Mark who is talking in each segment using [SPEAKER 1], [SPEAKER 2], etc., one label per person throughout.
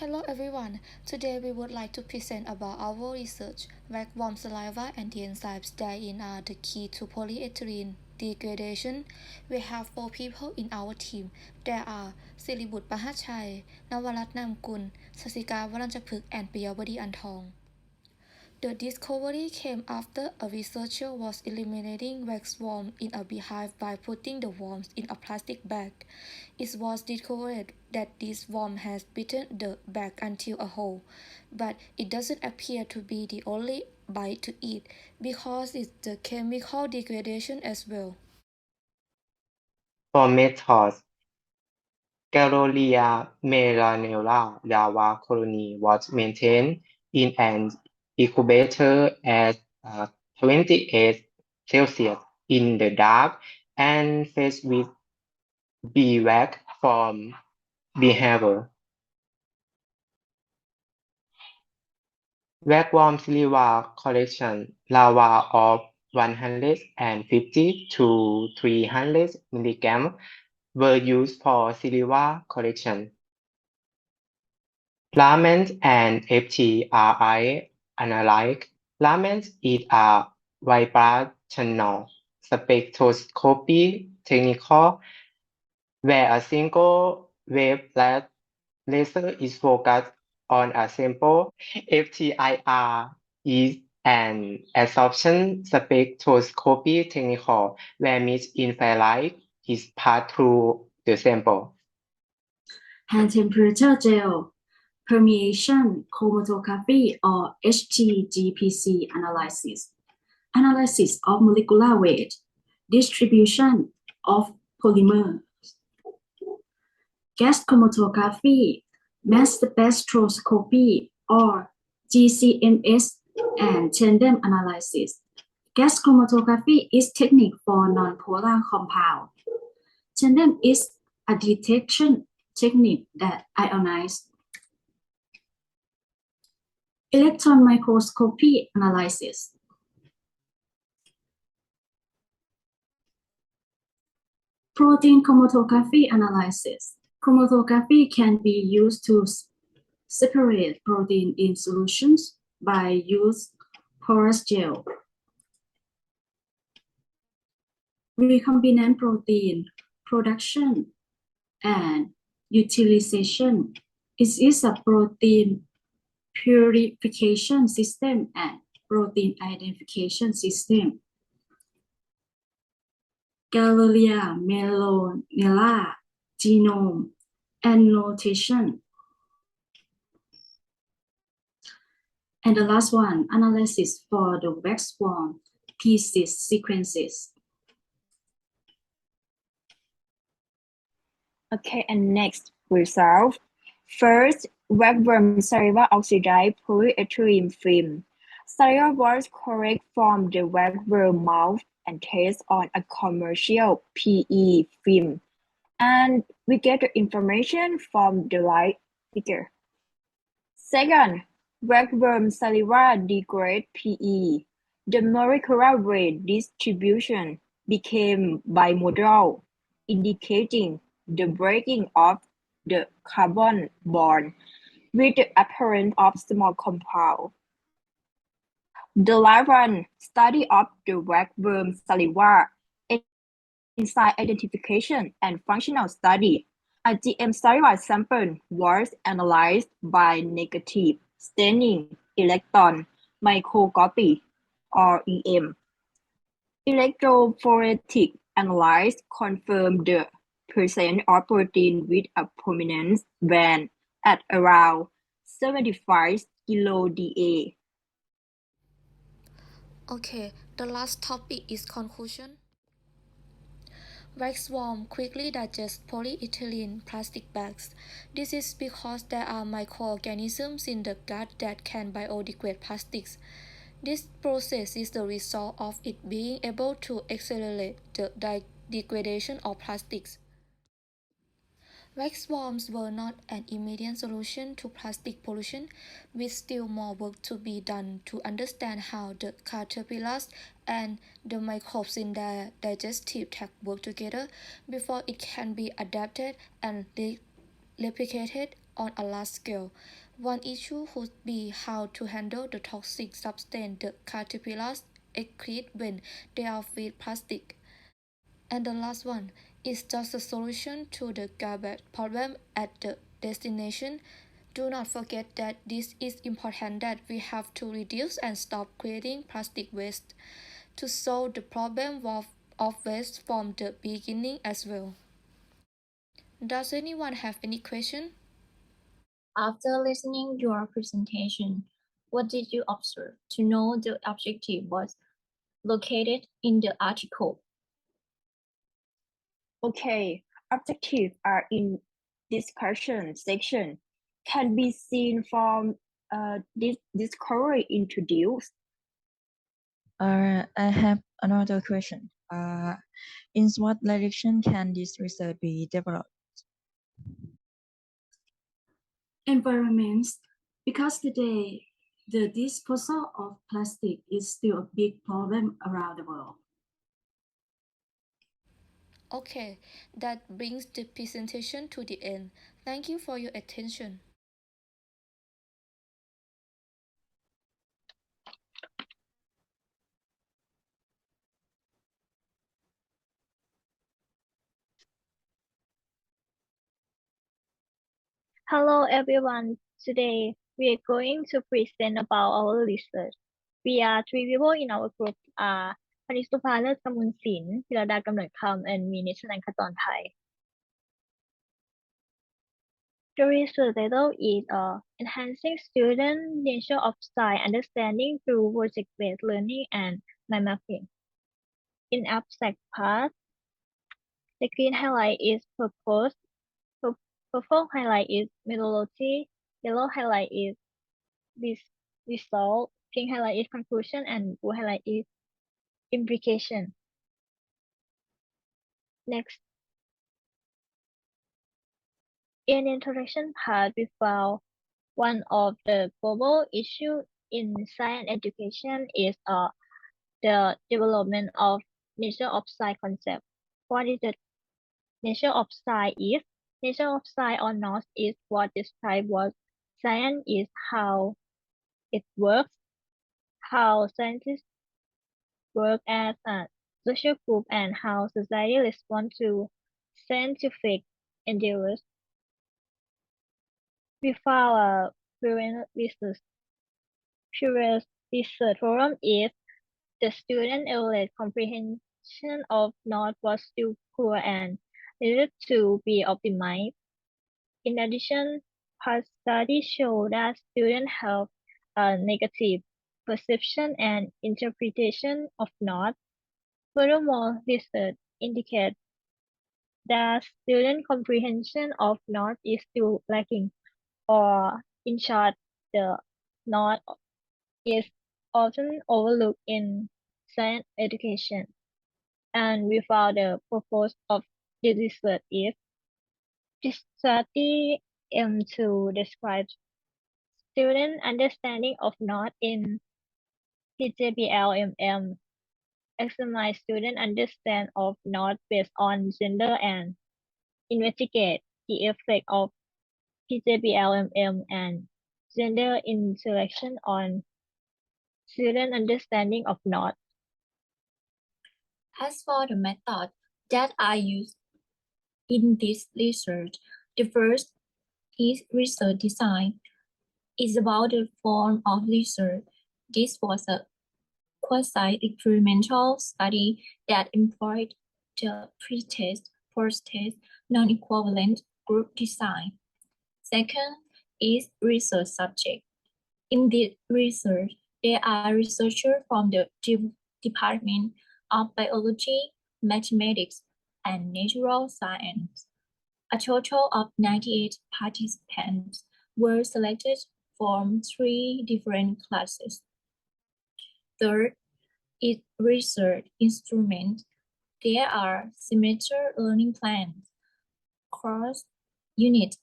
[SPEAKER 1] Hello everyone. Today we would like to present about our research. Vacuum saliva and the enzymes therein are the key to polyethylene degradation. We have four people in our team. There are Siribut Prahadchai, Nawarat Namkul, Sasikan Walunchapruk and Piyawadee Untong. The discovery came after a researcher was eliminating wax worms in a beehive by putting the worms in a plastic bag. It was discovered that this worm has bitten the bag until a hole, but it doesn't appear to be the only bite to eat because it's the chemical degradation as well.
[SPEAKER 2] For methods, Galloria melanella larva colony was maintained in an incubator at 28 Celsius in the dark and fed with beeswax from behavior. Vacuum saliva collection larva of 150 to 300 mg were used for saliva collection. Laments and FTRI unlike laments is a vibrational spectroscopy technique where a single wavelength laser is focused on a sample. FTIR is an absorption spectroscopy technique where mid-infrared is passed through the sample.
[SPEAKER 3] Hand temperature gel permeation chromatography or HTGPC analysis of molecular weight, distribution of polymer, gas chromatography, mass spectroscopy or GCMS, and tandem analysis. Gas chromatography is technique for nonpolar compound. Tandem is a detection technique that ionize. Electron microscopy analysis. Protein chromatography analysis. Chromatography can be used to separate protein in solutions by use porous gel. Recombinant protein production and utilization. It is a protein purification system and protein identification system. Galleria melanella genome annotation. And the last one, analysis for the wax worm pieces sequences.
[SPEAKER 4] Okay, and next result. First, waxworm saliva oxidized polyethylene film. Saliva was correct from the waxworm mouth and test on a commercial PE film. And we get the information from the right figure. Second, waxworm saliva degrade PE. The molecular weight distribution became bimodal, indicating the breaking of the carbon bond with the appearance of small compound. The last one, study of the waxworm saliva, enzyme identification and functional study. A GM saliva sample was analyzed by negative staining electron microscopy or EM. Electrophoretic analysis confirmed the presence of protein with a prominence band at around 75 kDa.
[SPEAKER 1] Okay, the last topic is conclusion. Waxworm quickly digest polyethylene plastic bags. This is because there are microorganisms in the gut that can biodegrade plastics. This process is the result of it being able to accelerate the degradation of plastics. Waxworms were not an immediate solution to plastic pollution, with still more work to be done to understand how the caterpillars and the microbes in their digestive tract work together before it can be adapted and replicated on a large scale. One issue would be how to handle the toxic substance the caterpillars excrete when they are fed plastic. And the last one is just a solution to the garbage problem at the destination. Do not forget that this is important that we have to reduce and stop creating plastic waste to solve the problem of waste from the beginning as well. Does anyone have any question?
[SPEAKER 5] After listening to your presentation, what did you observe to know the objective was located in the article?
[SPEAKER 4] Okay, objectives are in discussion section. Can be seen from this discovery introduced.
[SPEAKER 6] I have another question. In what direction can this research be developed?
[SPEAKER 3] Environments, because today the disposal of plastic is still a big problem around the world.
[SPEAKER 1] Okay, that brings the presentation to the end. Thank you for your attention.
[SPEAKER 5] Hello everyone. Today we are going to present about our research. We are three people in our group are Panitsupa Loeskamonsin, Peerada Kamnerdkum, and me, Nitchanan Khajornprai. The research title is Enhancing Student Nature of Science Understanding through Project-Based Learning and Mind Mapping. In abstract part, the green highlight is purpose, purple highlight is methodology, yellow highlight is this result, pink highlight is conclusion, and blue highlight is implication. Next, in introduction part, we found one of the global issues in science education is the development of nature of science concept. What is the nature of science is? Nature of science or not is what describes what science is, how it works, how scientists work as a social group, and how society responds to scientific endeavors. We found a previous research forum is the student evaluate comprehension of knowledge was still poor and needed to be optimized. In addition, past studies show that students have a negative perception and interpretation of knowledge. Furthermore, research indicates that student comprehension of knowledge is still lacking, or in short, the knowledge is often overlooked in science education. And we found the purpose of the research is this study aims to describe student understanding of knowledge in PJBLMM, examine student understand of knowledge based on gender, and investigate the effect of PJBLMM and gender interaction on student understanding of knowledge. As for the method that I used in this research, the first is research design. It's about the form of research. This was a quasi-experimental study that employed the pre-test, post-test, non-equivalent group design. Second is research subject. In this research, there are researchers from the Department of Biology, Mathematics, and Natural Science. A total of 98 participants were selected from 3 different classes. Third is research instrument. There are semester learning plans, course unit,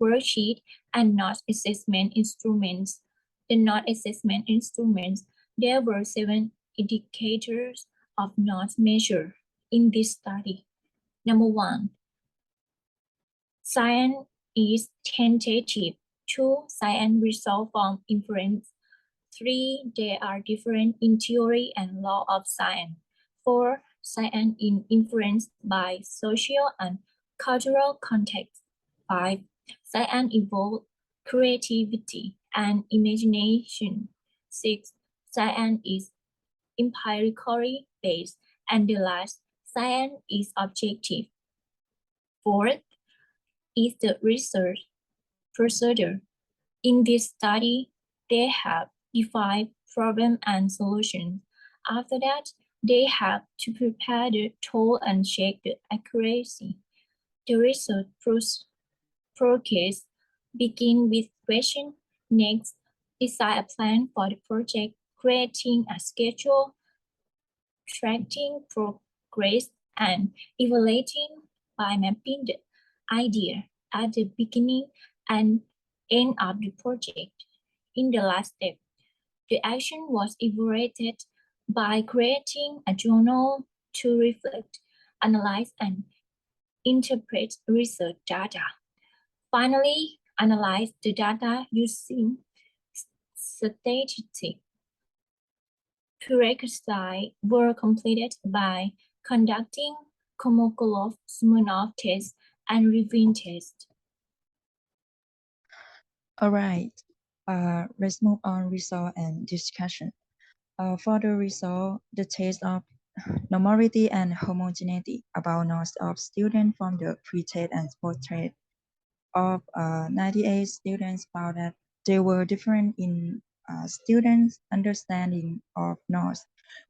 [SPEAKER 5] worksheet, and not assessment instruments. The not assessment instruments, there were 7 indicators of not measure in this study. Number 1, science
[SPEAKER 7] is tentative. 2. Science result from inference. 3. They are different in theory and law of science. 4. Science is influenced by social and cultural context. 5. Science involves creativity and imagination. 6. Science is empirically based. And the last, science is objective. 4th is the research procedure. In this study, they have defined problem and solutions. After that, they have to prepare the tool and check the accuracy. The research process begin with question. Next, decide a plan for the project, creating a schedule, tracking progress, and evaluating by mapping the idea at the beginning and end of the project. In the last step, the action was evaluated by creating a journal to reflect, analyze, and interpret research data. Finally, analyze the data using statistics. Prerequisites were completed by conducting Kolmogorov-Smirnov tests and Revin tests.
[SPEAKER 6] All right, let's move on result and discussion. For the result, the test of normality and homogeneity about knowledge of students from the pre-test and post-test of 98 students found that they were different in students' understanding of knowledge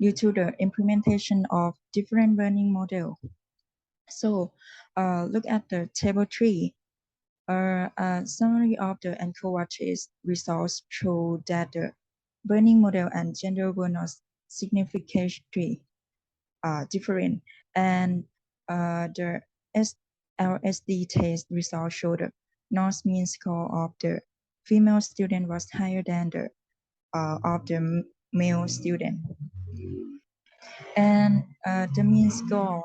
[SPEAKER 6] due to the implementation of different learning models. So look at the table 3. A summary of the ENCODE test results show that the learning model and gender were not significantly different, and the LSD test results showed the North mean score of the female student was higher than the of the male student, and the mean score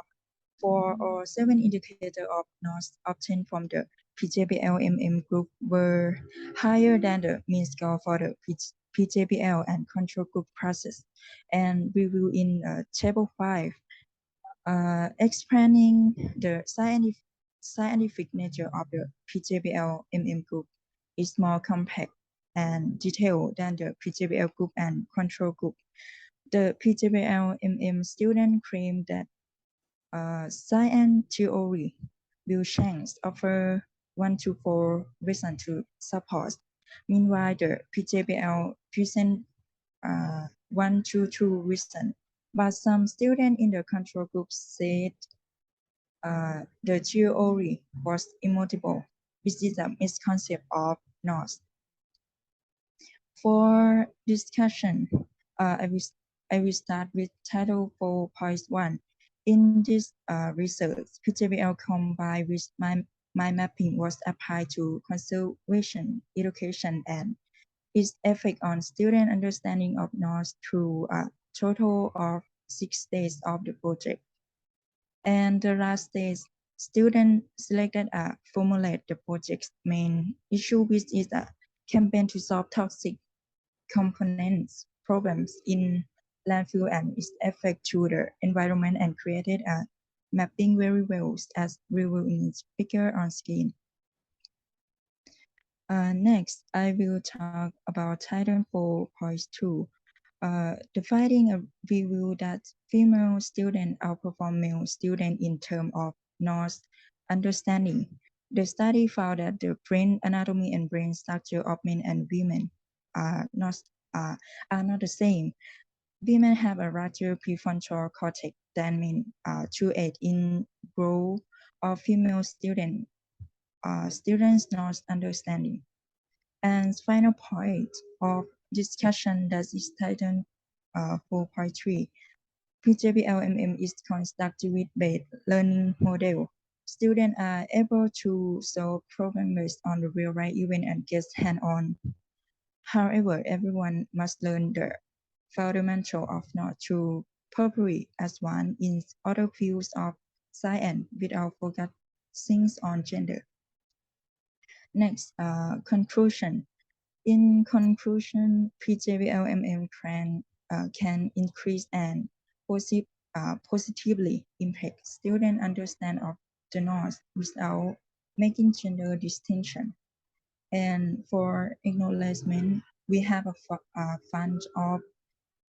[SPEAKER 6] for all 7 indicators of North obtained from the PJBL-MM group were higher than the mean score for the PJBL and control group process. And we will in table 5, explaining the scientific nature of the PJBL-MM group is more compact and detailed than the PJBL group and control group. The PJBL-MM student claimed that science theory will change offer 1 to 4 reasons to support. Meanwhile, the PJBL present 1 to 2 reasons. But some students in the control group said the theory was immutable, which is a misconception of knowledge. For discussion, I will start with title 4.1. In this research, PJBL combined with mind mapping was applied to conservation, education, and its effect on student understanding of knowledge through a total of 6 days of the project. And the last day, students selected a formulate the project's main issue, which is a campaign to solve toxic components problems in landfill and its effect to the environment, and created a mapping very well as we will in its figure on screen. Next, I will talk about Title 4.2. The finding revealed that female students outperform male students in terms of knowledge understanding. The study found that the brain anatomy and brain structure of men and women are not the same. Women have a larger prefrontal cortex than men to aid in growth of female students' knowledge understanding. And final point of discussion that is titled 4.3. PJBL-MM is constructivity-based learning model. Students are able to solve problems based on the real-life event and get hands-on. However, everyone must learn the fundamental of knowledge through purposely as one in other fields of science without focusing on gender. Next, conclusion. In conclusion, PJBLMM trend can increase and positively impact student understand of the North without making gender distinction. And for acknowledgement, we have a fund of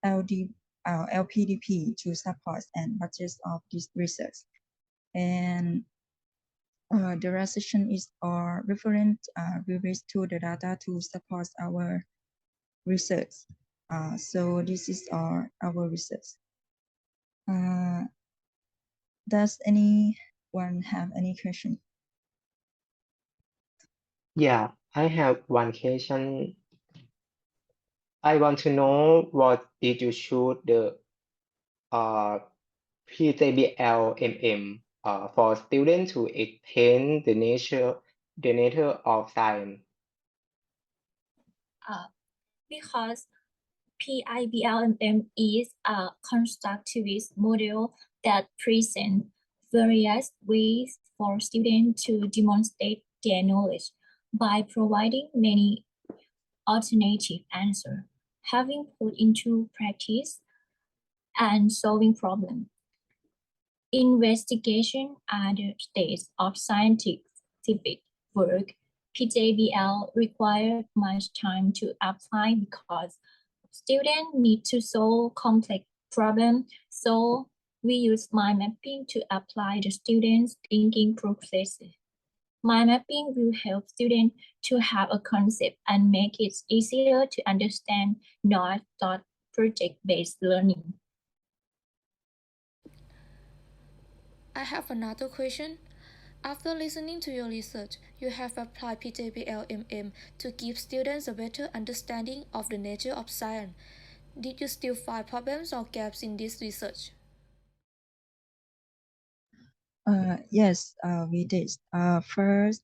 [SPEAKER 6] LPDP to support and budget of this research. And the research is our reference relates to the data to support our research. So this is our research. Does anyone have any question?
[SPEAKER 2] Yeah, I have one question. I want to know what did you choose the PJBLMM for students to explain the nature of science?
[SPEAKER 7] Because PIBLMM is a constructivist model that presents various ways for students to demonstrate their knowledge by providing many alternative answers, having put into practice, and solving problems. Investigation are the stage of scientific work. PJBL requires much time to apply because students need to solve complex problems, so we use mind mapping to apply the students' thinking processes. Mind mapping will help students to have a concept and make it easier to understand, not thought project-based learning.
[SPEAKER 1] I have another question. After listening to your research, you have applied PJBLMM to give students a better understanding of the nature of science. Did you still find problems or gaps in this research?
[SPEAKER 6] Yes, we did. First,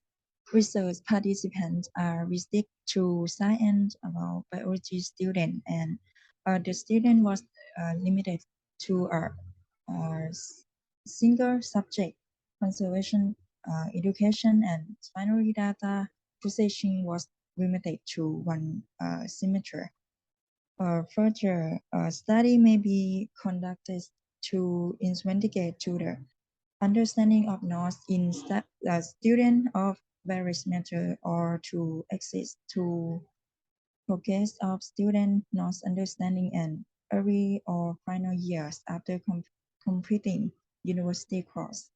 [SPEAKER 6] research participants are restricted to science about biology student, and the student was limited to a single subject, conservation, education, and binary data processing was limited to one semester. Further, study may be conducted to investigate to the understanding of knowledge in student of various matter or to access to progress of student knowledge understanding and early or final years after completing university course.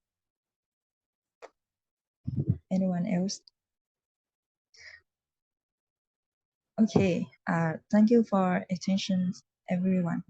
[SPEAKER 6] Anyone else? Okay, thank you for attention, everyone.